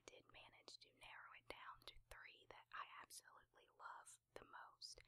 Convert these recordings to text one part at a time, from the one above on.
did manage to narrow it down to 3 that I absolutely love the most,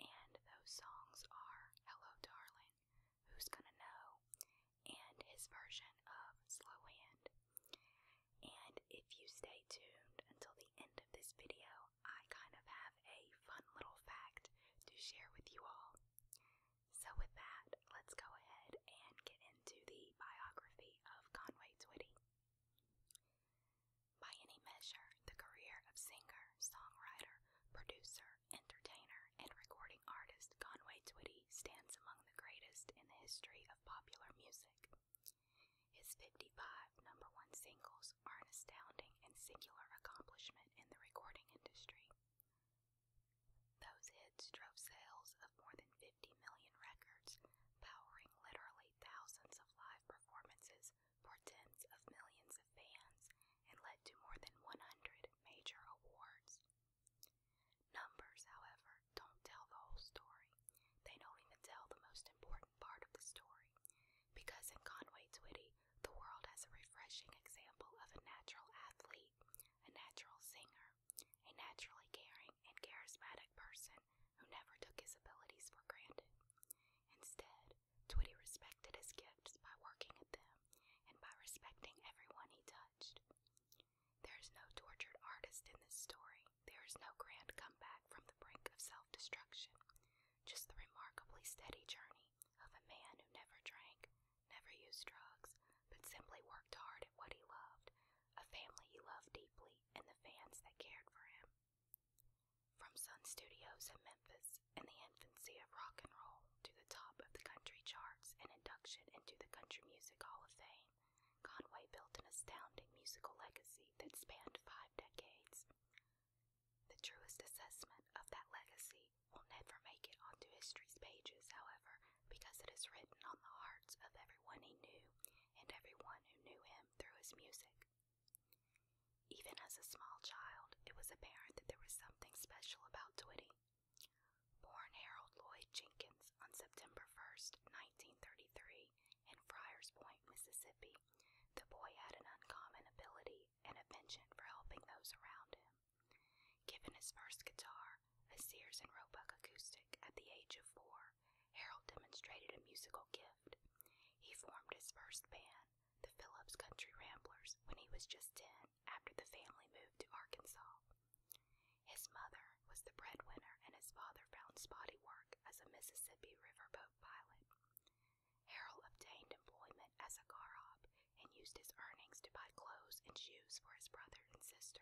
and those songs are Hello Darling, Who's Gonna Know, and his version of Slow Hand. And if you stay tuned until the end of this video, I kind of have a fun little fact to share with you all. So with that, let's go ahead and get into the biography of Conway Twitty. By any measure, the career of singer, songwriter, producer, entertainer, and recording artist Conway Twitty stands among the greatest in the history of popular music. His 55 #1 singles are an astounding and singular accomplishment in the recording industry. Those hits drove sales of more than 50 million records, powering literally thousands of live performances for tens of millions of fans, and led to more than 100 major awards. Numbers, however, don't tell the whole story. They don't even tell the most important part of the story, because in Conway Twitty, the world has a refreshing example of a natural athlete, a natural singer, a naturally caring and charismatic person who never took his abilities for granted. Instead, Twitty respected his gifts by working at them and by respecting everyone he touched. There is no tortured artist in this story. There is no grand comeback from the brink of self-destruction, just the remarkably steady journey of a man who never drank, never used drugs, but simply worked hard at what he loved, a family he loved deeply, and the fans that cared for him. From Sun Studios in Memphis and the infancy of rock and roll to the top of the country charts and induction into the Country Music Hall of Fame, Conway built an astounding musical legacy that spanned 5 decades. The truest assessment of that legacy will never make it onto history's pages, however, because it is written on the hearts of everyone he knew and everyone who knew him through his music. Even as a small child, it was apparent that there was something special about Twitty. Born Harold Lloyd Jenkins on September 1st, 1933, in Friars Point, Mississippi, the boy had an uncommon ability and a penchant for helping those around him. Given his first guitar, a Sears and Roebuck acoustic, at the age of 4, Harold demonstrated a musical gift. He formed his first band, the Phillips Country Ramblers, when he was just 10, after the family moved to Arkansas. His mother was the breadwinner, and his father found spotty work as a Mississippi riverboat pilot. Harold obtained employment as a car hop and used his earnings to buy clothes and shoes for his brother and sister.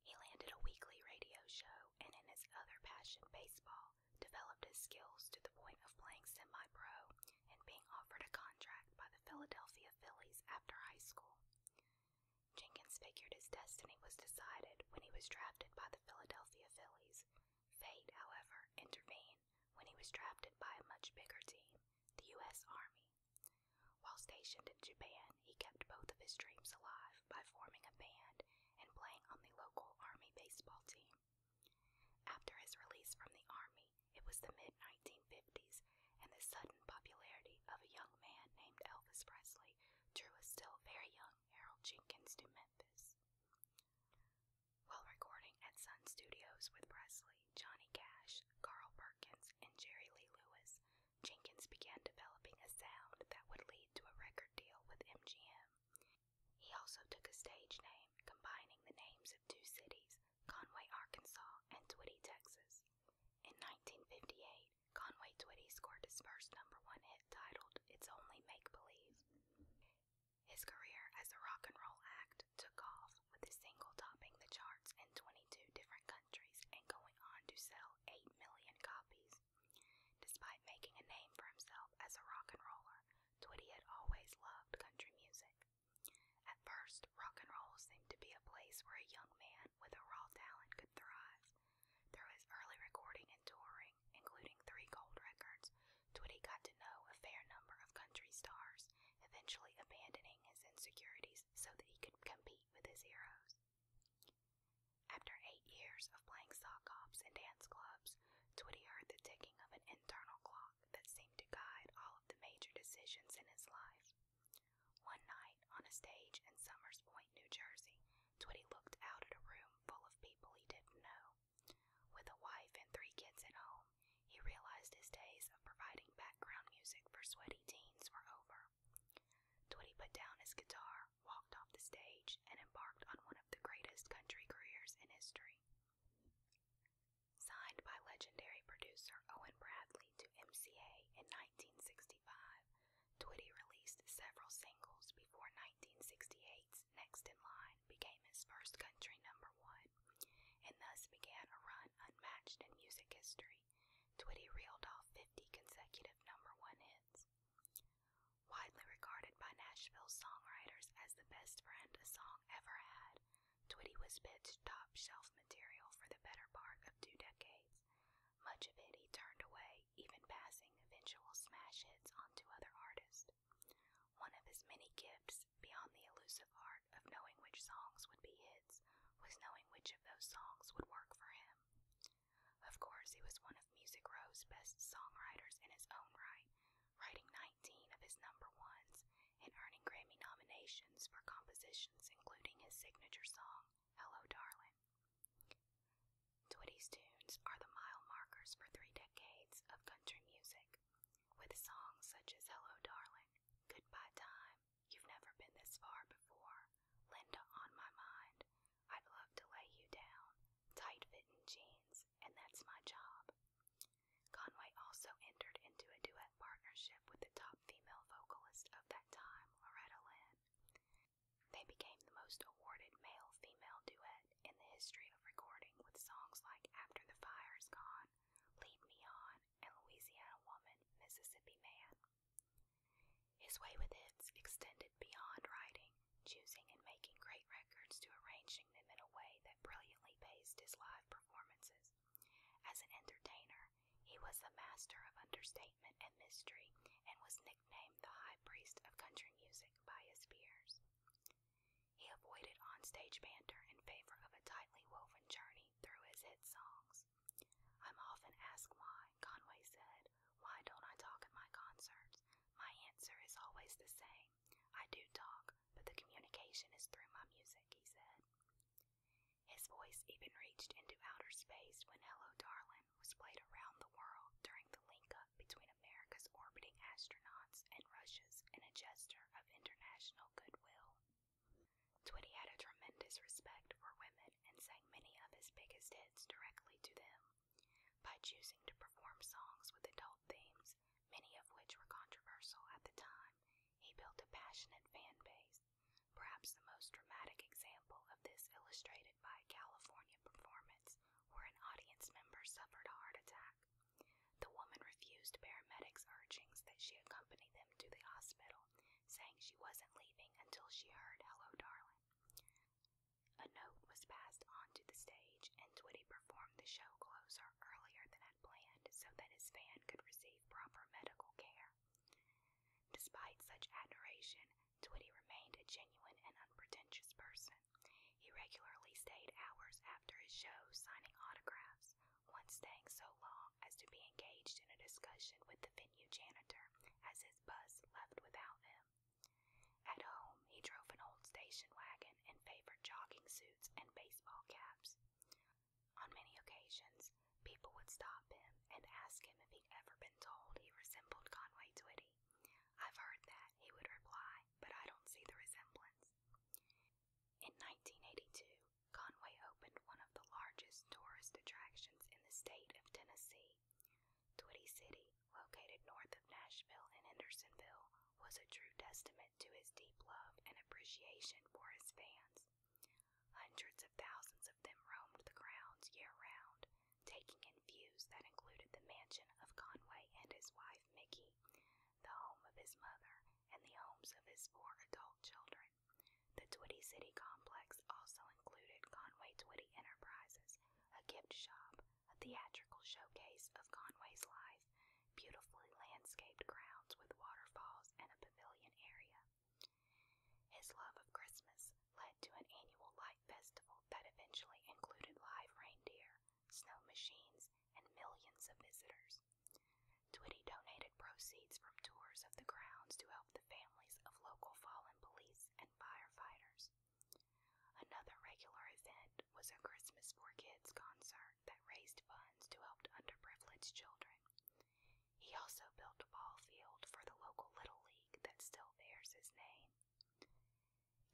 He landed a weekly radio show, and in his other passion, baseball, developed his skills to the point of playing semi-pro and being offered a contract by the Philadelphia Phillies after high school. Jenkins figured his destiny was decided when he was drafted by the Philadelphia Phillies. Fate, however, intervened when he was drafted by a much bigger team, the U.S. Army. While stationed in Japan, he kept both of his dreams alive by forming a band and playing on the local Army baseball team. After his release from the Army, it was the mid-1950s, and the sudden popularity of a young man named Elvis Presley drew a still very young Harold Jenkins to Memphis. While recording at Sun Studios with Presley, Johnny Cash, Carl Perkins, and Jerry Lee Lewis, Jenkins began developing a sound that would lead to a record deal with MGM. He also took a stage name, combining the names of 2 cities, Conway, Arkansas, and Twitty, Texas. In 1958, Conway Twitty scored his first #1 hit titled It's Only Make Believe. His career as a rock and roll act took off, with his single topping the charts in 22 different countries and going on to sell 8 million copies. Despite making a name for himself as a rock and roller, Twitty had always loved country music. At first, rock and roll seemed to be a place where a young man with a raw talent could thrive. Through his early recording and touring, including 3 gold records, Twitty got to know a fair number of country stars, eventually abandoning his insecurities so that he could compete with his heroes. After 8 years of playing sock hops and dance clubs, Twitty heard the ticking of an internal clock that seemed to guide all of the major decisions in his life. One night, on a stage in Summers Point, New Jersey, Twitty looked out at a room full of people he didn't know. With a wife and 3 kids at home, he realized his days of providing background music for sweaty teens were over. Twitty put down his guitar, walked off the stage, and embarked on one of the greatest country careers in history. Signed by legendary producer Owen Bradley to MCA in 1965, Twitty released several singles before 1968's Next in Line became his first country #1, and thus began a run unmatched in music history. Twitty reeled off 50 consecutive #1 hits. Widely regarded by Nashville's songwriters as the best friend a song ever had, Twitty was pitched top-shelf material for the better part of 2 decades. Much of it he turned away, even passing eventual smash hits on to other artists. One of his many gifts, beyond the elusive art of knowing which songs would be hits, was knowing which of those songs would work for him. Of course, he was one of Music Row's best songwriters in his own right, writing 19 of his #1s and earning Grammy nominations for compositions including his signature song, Hello Darling. Twitty's tunes are the mile markers for 3 decades of country music, with songs such as Hello Darling, Goodbye Time, You've Never Been This Far Before, Linda on My Mind, I'd Love to Lay You Down, Tight-Fitting Jeans, and That's My Job. Conway also entered into a duet partnership with the top female vocalist of that time, Loretta Lynn. They became the most awarded male-female duet in the history of recording, with songs like After the Fire Is Gone, Lead Me On, and Louisiana Woman, Mississippi Man. His way with hits extended beyond writing, choosing and making great records to arranging them in a way that brilliantly paced his live performances. As an entertainer, he was a master of understatement and mystery, and was nicknamed the High Priest of country music by his peers. He avoided onstage banter in favor of a tightly woven journey through his hit songs. I'm often asked why, Conway said. Why don't I talk at my concerts? My answer is always the same. I do talk, but the communication is through my music, he said. His voice even reached into outer space when Hello Darling was played around the world during the link-up between America's orbiting astronauts and Russia's in a gesture of international goodwill. Twitty had a tremendous respect for women and sang many of his biggest hits directly to them. By choosing to perform songs with adult themes, many of which were controversial at the time, he built a passionate fan base. Perhaps the most dramatic example of this illustrated by a California performance where an audience member suffered a heart attack. The woman refused paramedics' urgings that she accompany them to the hospital, saying she wasn't leaving until she heard Hello Darling. A note was passed on to the stage, and Twitty performed the show closer earlier than had planned so that his fan could receive proper medical care. Despite such adoration, Twitty remained a genuine and unpretentious person. He regularly stayed hours after his show signing autographs, once staying so long as to be engaged in a discussion with the venue janitor as his bus left without him. At home, he drove an old station wagon and favored jogging suits and baseball caps. On many occasions, people would stop him and ask him if he'd ever been told he resembled Conway Twitty. I've heard that, he would reply, but I don't see the resemblance. In 1982, Conway opened one of the largest tourist attractions in the state of Tennessee. Twitty City, located north of Nashville and Hendersonville, was a true testament to his deep love and appreciation for his fans. Hundreds of thousands of them roamed the grounds year-round, taking in views that included the mansion of Conway and his wife Mickey, the home of his mother, and the homes of his 4 adult children. The Twitty City complex also included Conway Twitty Enterprises, a gift shop, a theatrical showcase of Conway's life, beautifully landscaped grounds with waterfalls, and a pavilion area. His love of Christmas led to an annual light festival that eventually included live reindeer, snow machines, and millions of visitors. Twitty donated proceeds from tours of the grounds to help the families of local fallen police and firefighters. Another regular was a Christmas for Kids concert that raised funds to help underprivileged children. He also built a ball field for the local Little League that still bears his name.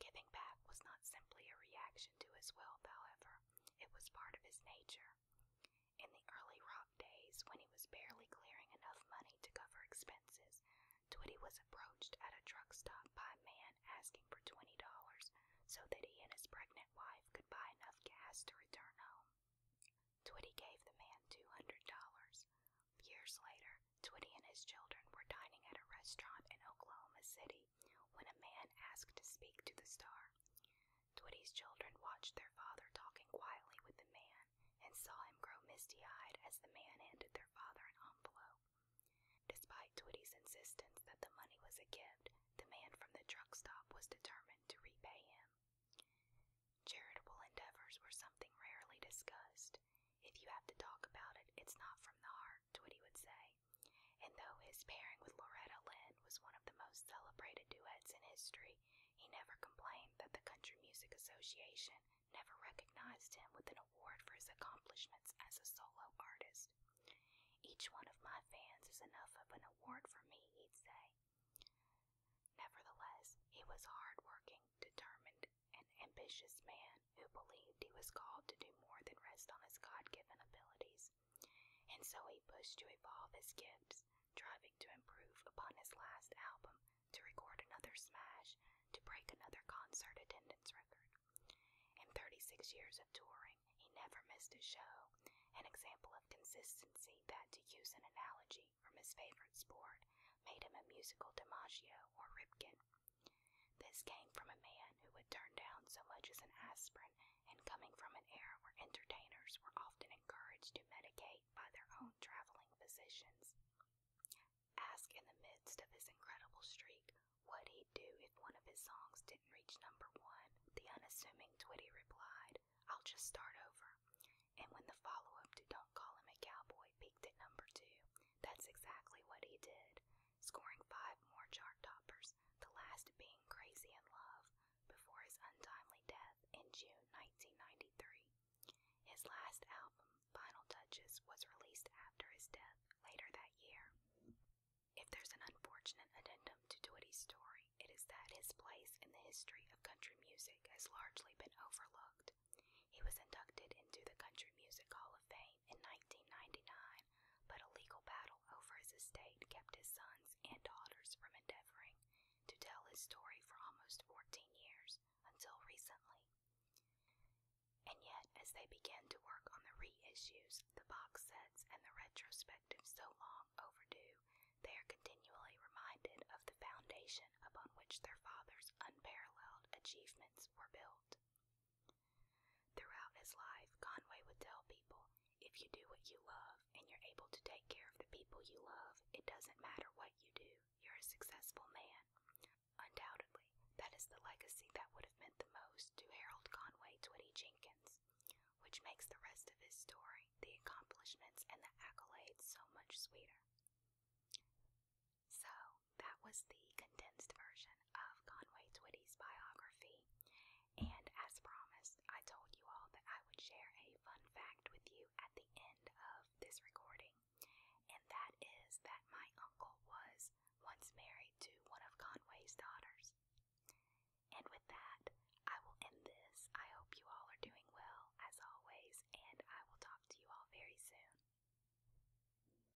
Giving back was not simply a reaction to his wealth, however. It was part of his nature. In the early rock days, when he was barely clearing enough money to cover expenses, Twitty was approached at a truck stop by a man asking for $20 so that he and his pregnant wife could buy enough gas to return home. Twitty gave the man $200. Years later, Twitty and his children were dining at a restaurant in Oklahoma City when a man asked to speak to the star. Twitty's children watched their father talking quietly with the man and saw him grow misty-eyed as the man handed their father an envelope. Despite Twitty's insistence that the money was a gift, the man from the truck stop was determined to repay him. Charitable endeavors were something rarely discussed. If you have to talk about it, it's not from the heart, Twitty would say. And though his pairing with Loretta Lynn was one of the most celebrated duets in history, he never complained that the Country Music Association never recognized him with an award for his accomplishments as a solo artist. Each one of my fans is enough of an award for me, he'd say. Nevertheless, he was a hard-working, determined, and ambitious man who believed he was called to do more than rest on his God-given abilities. And so he pushed to evolve his gifts, striving to improve upon his last album, to record another smash, to break another concert attendance record. In 36 years of touring, he never missed a show, an example of consistency that, to use an analogy from his favorite sport, made him a musical DiMaggio or Ripken. This came from a man who would turn down so much as an aspirin, and coming from an era where entertainers were often encouraged to medicate by their own traveling physicians. Asked in the midst of his incredible streak what he'd do if one of his songs didn't reach number 1, the unassuming Twitty replied, "I'll just start over." And when the follow-up to Don't Call Him a Cowboy peaked at number 2, that's exactly what he did, scoring 5 more chart toppers, the last being Crazy in Love, before his untimely death in June 1993. His last album, Final Touches, was released after his death later that year. If there's an unfortunate addendum to Twitty's story, it is that his place in the history of country music has largely been overlooked. He was inducted into the Country Music Hall of Fame in 1999, but a legal battle over his estate kept his sons and daughters from endeavoring to tell his story for almost 14 years, until recently. And yet, as they began to work on the reissues, the box sets, and the retrospectives so long overdue, they are continually reminded of the foundation upon which their father's unparalleled achievements were built. Throughout his life, Conway would tell people, if you do what you love and you're able to take care of the people you love, it doesn't matter what you do, you're a successful man. Undoubtedly, that is the legacy that would have meant the most to Harold Conway Twitty Jenkins, which makes the rest of his story, the accomplishments and the accolades, so much sweeter.